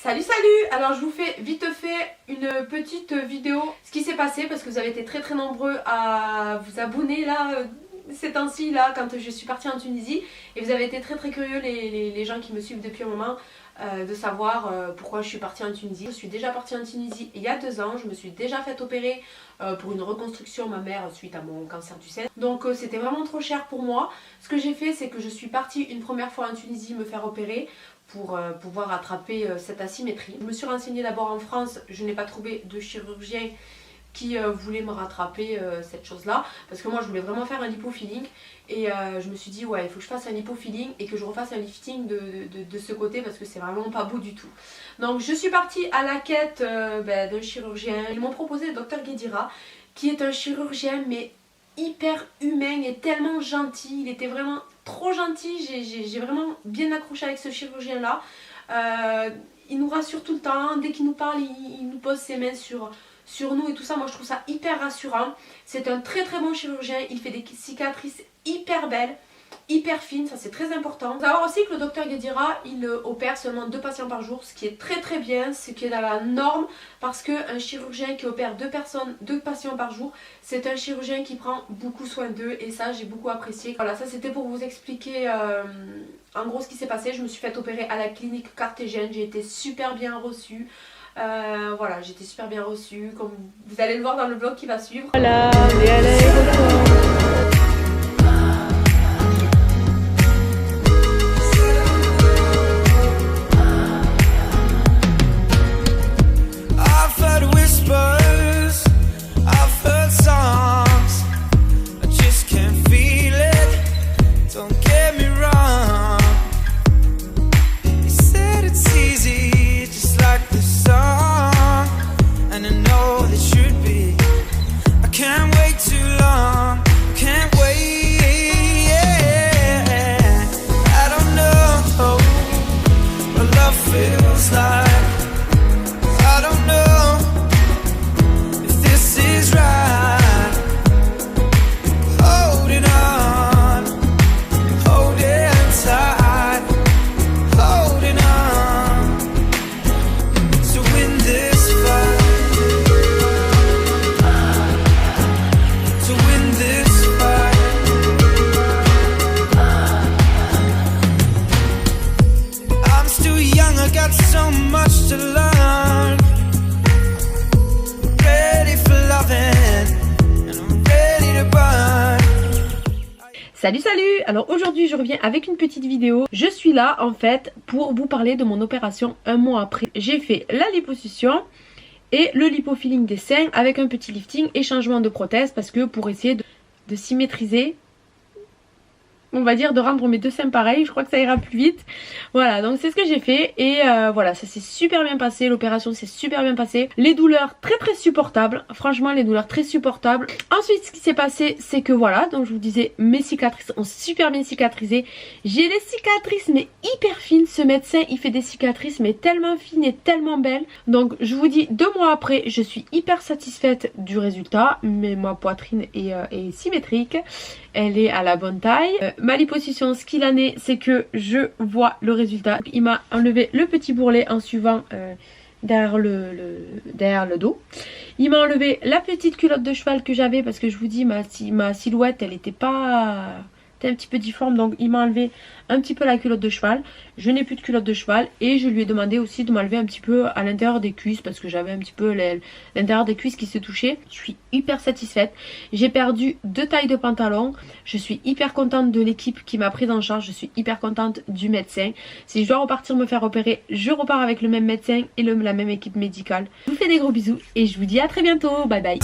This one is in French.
Salut! Alors je vous fais vite fait une petite vidéo. Ce qui s'est passé parce que vous avez été très nombreux à vous abonner là ces temps-ci là quand je suis partie en Tunisie. Et vous avez été très curieux les gens qui me suivent depuis un moment de savoir pourquoi je suis partie en Tunisie. Je suis déjà partie en Tunisie il y a 2 ans. Je me suis déjà fait opérer pour une reconstruction mammaire suite à mon cancer du sein. Donc c'était vraiment trop cher pour moi. Ce que j'ai fait c'est que je suis partie une première fois en Tunisie me faire opérer pour pouvoir attraper cette asymétrie. Je me suis renseignée d'abord en France, je n'ai pas trouvé de chirurgien qui voulait me rattraper cette chose là parce que moi je voulais vraiment faire un lipofilling et je me suis dit ouais il faut que je fasse un lipofilling et que je refasse un lifting de ce côté parce que c'est vraiment pas beau du tout. Donc je suis partie à la quête d'un chirurgien. Ils m'ont proposé le docteur Guédira qui est un chirurgien mais hyper humain et tellement gentil. Il était vraiment trop gentil, j'ai vraiment bien accroché avec ce chirurgien là. Il nous rassure tout le temps, dès qu'il nous parle il nous pose ses mains sur nous et tout ça. Moi je trouve ça hyper rassurant. C'est un très bon chirurgien, il fait des cicatrices hyper belles, hyper fines, ça c'est très important. Faut savoir aussi que le docteur Guédira il opère seulement 2 patients par jour, ce qui est très bien, ce qui est dans la norme parce qu'un chirurgien qui opère 2 patients par jour, c'est un chirurgien qui prend beaucoup soin d'eux et ça j'ai beaucoup apprécié. Voilà, ça c'était pour vous expliquer en gros ce qui s'est passé. Je me suis fait opérer à la clinique Cartésienne, j'ai été super bien reçue. Voilà, j'étais super bien reçue, comme vous allez le voir dans le vlog qui va suivre. Voilà, on est à l'aéroport. Salut! Alors aujourd'hui je reviens avec une petite vidéo. Je suis là en fait pour vous parler de mon opération un mois après. J'ai fait la liposuction et le lipofilling des seins avec un petit lifting et changement de prothèse parce que pour essayer de symétriser, on va dire de rendre mes 2 seins pareils, je crois que ça ira plus vite. Voilà, donc c'est ce que j'ai fait et voilà, ça s'est super bien passé, l'opération s'est super bien passée. Les douleurs très supportables, franchement les douleurs très supportables. Ensuite ce qui s'est passé c'est que voilà, donc je vous disais mes cicatrices ont super bien cicatrisé. J'ai les cicatrices mais hyper fines, ce médecin il fait des cicatrices mais tellement fines et tellement belles. Donc je vous dis 2 mois après je suis hyper satisfaite du résultat, mais ma poitrine est symétrique. Elle est à la bonne taille. Ma liposuction, ce qu'il en est, c'est que je vois le résultat. Il m'a enlevé le petit bourrelet en suivant derrière le dos. Il m'a enlevé la petite culotte de cheval que j'avais parce que je vous dis, ma silhouette, elle était pas... un petit peu difforme, donc il m'a enlevé un petit peu la culotte de cheval. Je n'ai plus de culotte de cheval et je lui ai demandé aussi de m'enlever un petit peu à l'intérieur des cuisses parce que j'avais un petit peu l'intérieur des cuisses qui se touchait. Je suis hyper satisfaite. J'ai perdu 2 tailles de pantalon. Je suis hyper contente de l'équipe qui m'a prise en charge. Je suis hyper contente du médecin. Si je dois repartir me faire opérer, je repars avec le même médecin et la même équipe médicale. Je vous fais des gros bisous et je vous dis à très bientôt. Bye bye.